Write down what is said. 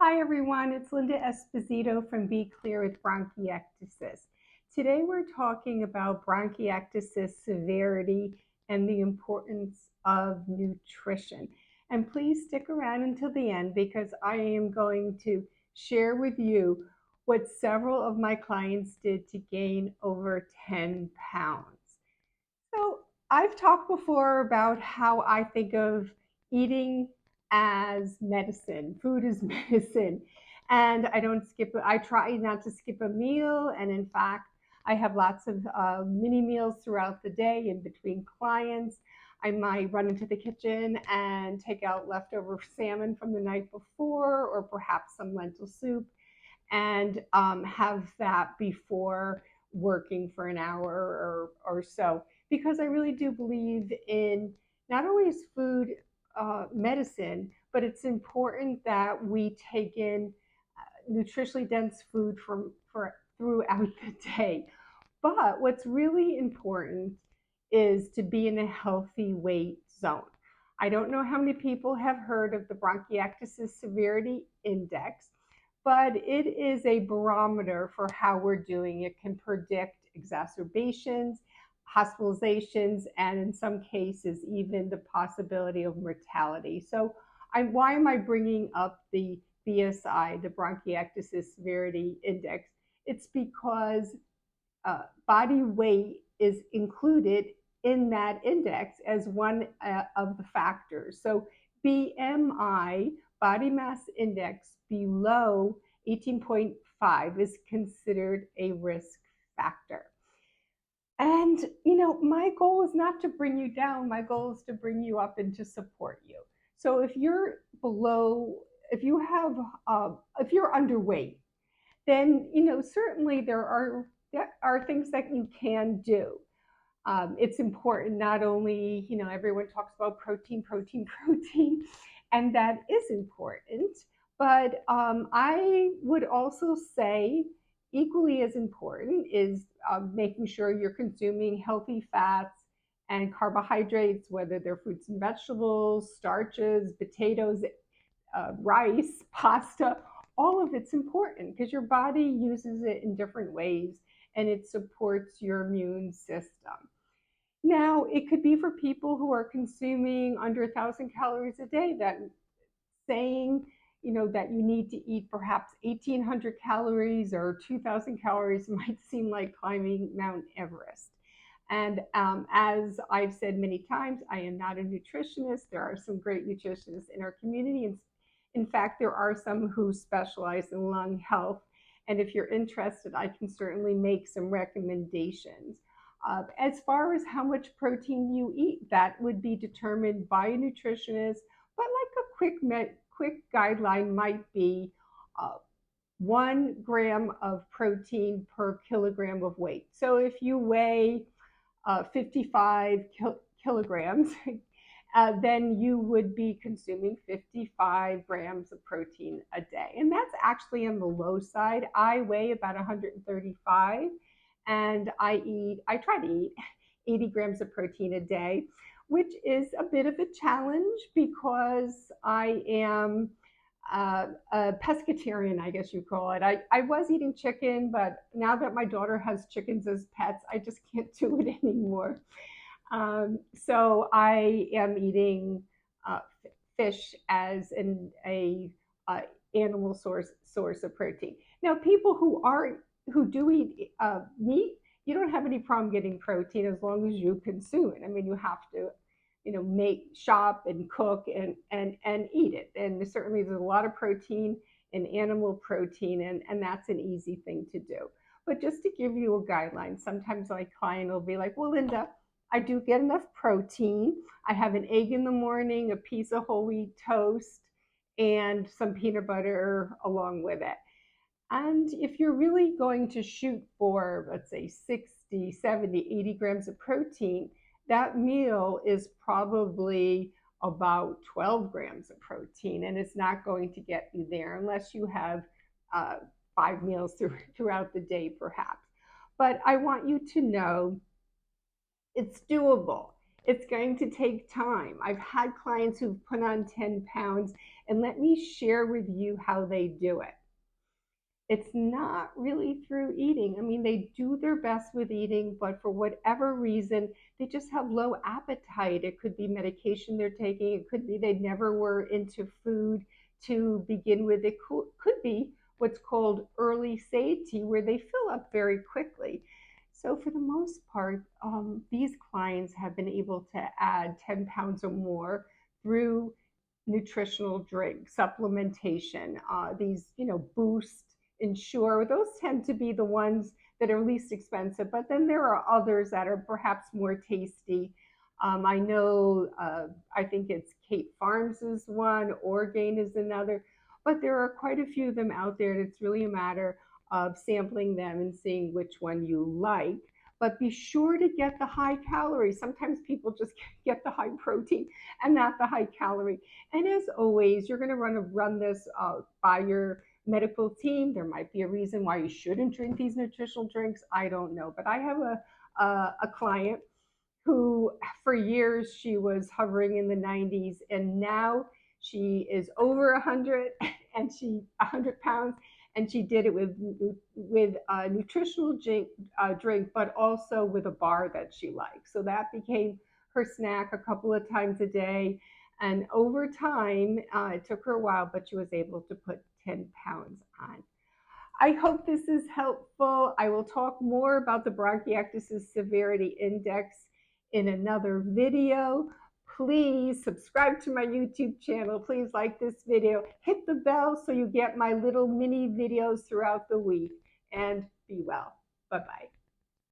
Hi everyone, it's Linda Esposito from Be Clear with Bronchiectasis. Today we're talking about bronchiectasis severity and the importance of nutrition. And please stick around until the end because I am going to share with you what several of my clients did to gain over 10 pounds. So I've talked before about how I think of eating as medicine, food is medicine. And I try not to skip a meal. And in fact, I have lots of mini meals throughout the day in between clients. I might run into the kitchen and take out leftover salmon from the night before, or perhaps some lentil soup, and have that before working for an hour or so, because I really do believe in not only is food medicine, but it's important that we take in nutritionally dense food for throughout the day. But what's really important is to be in a healthy weight zone. I don't know how many people have heard of the bronchiectasis severity index, but it is a barometer for how we're doing. It can predict exacerbations, hospitalizations, and in some cases, even the possibility of mortality. So, why am I bringing up the BSI, the bronchiectasis severity index? It's because body weight is included in that index as one of the factors. So BMI, body mass index, below 18.5 is considered a risk factor. And, my goal is not to bring you down. My goal is to bring you up and to support you. So if you're below, if you have, if you're underweight, then, certainly there are things that you can do. It's important not only, everyone talks about protein, protein, protein, and that is important. But I would also say equally as important is making sure you're consuming healthy fats and carbohydrates, whether they're fruits and vegetables, starches, potatoes, rice, pasta. All of it's important because your body uses it in different ways and it supports your immune system. Now, it could be for people who are consuming under 1,000 calories a day, that saying, that you need to eat perhaps 1,800 calories or 2,000 calories might seem like climbing Mount Everest. And as I've said many times, I am not a nutritionist. There are some great nutritionists in our community. And in fact, there are some who specialize in lung health. And if you're interested, I can certainly make some recommendations. As far as how much protein you eat, that would be determined by a nutritionist. But like a quick guideline might be 1 gram of protein per kilogram of weight. So if you weigh 55 kilograms, then you would be consuming 55 grams of protein a day. And that's actually on the low side. I weigh about 135 and I try to eat 80 grams of protein a day, which is a bit of a challenge because I am a pescatarian, I guess you call it. I was eating chicken, but now that my daughter has chickens as pets, I just can't do it anymore. So I am eating fish as a animal source of protein. Now, people who do eat meat, you don't have any problem getting protein as long as you consume it. I mean, you have to, make, shop and cook and eat it. And certainly there's a lot of protein in animal protein, and that's an easy thing to do. But just to give you a guideline, sometimes my client will be like, well, Linda, I do get enough protein. I have an egg in the morning, a piece of whole wheat toast, and some peanut butter along with it. And if you're really going to shoot for, let's say, 60, 70, 80 grams of protein, that meal is probably about 12 grams of protein, and it's not going to get you there unless you have 5 meals throughout the day, perhaps. But I want you to know it's doable. It's going to take time. I've had clients who've put on 10 pounds And let me share with you how they do it. It's not really through eating. I mean, they do their best with eating, but for whatever reason, they just have low appetite. It could be medication they're taking, it could be they never were into food to begin with. It could be what's called early satiety, where they fill up very quickly. So, for the most part, these clients have been able to add 10 pounds or more through nutritional drink supplementation. These, Boost, Ensure, those tend to be the ones that are least expensive. But then there are others that are perhaps more tasty. I know, I think it's Kate Farms is one, Orgain is another, but there are quite a few of them out there. And it's really a matter of sampling them and seeing which one you like. But be sure to get the high calorie. Sometimes people just get the high protein and not the high calorie. And as always, you're going to run this by your medical team. There might be a reason why you shouldn't drink these nutritional drinks. I don't know. But I have a client who, for years, she was hovering in the 90s, and now she is over 100 and 100 pounds, and she did it with a nutritional drink, but also with a bar that she likes. So that became her snack a couple of times a day. And over time, it took her a while, but she was able to put 10 pounds on. I hope this is helpful. I will talk more about the bronchiectasis severity index in another video. Please subscribe to my YouTube channel. Please like this video. Hit the bell so you get my little mini videos throughout the week. And be well. Bye-bye.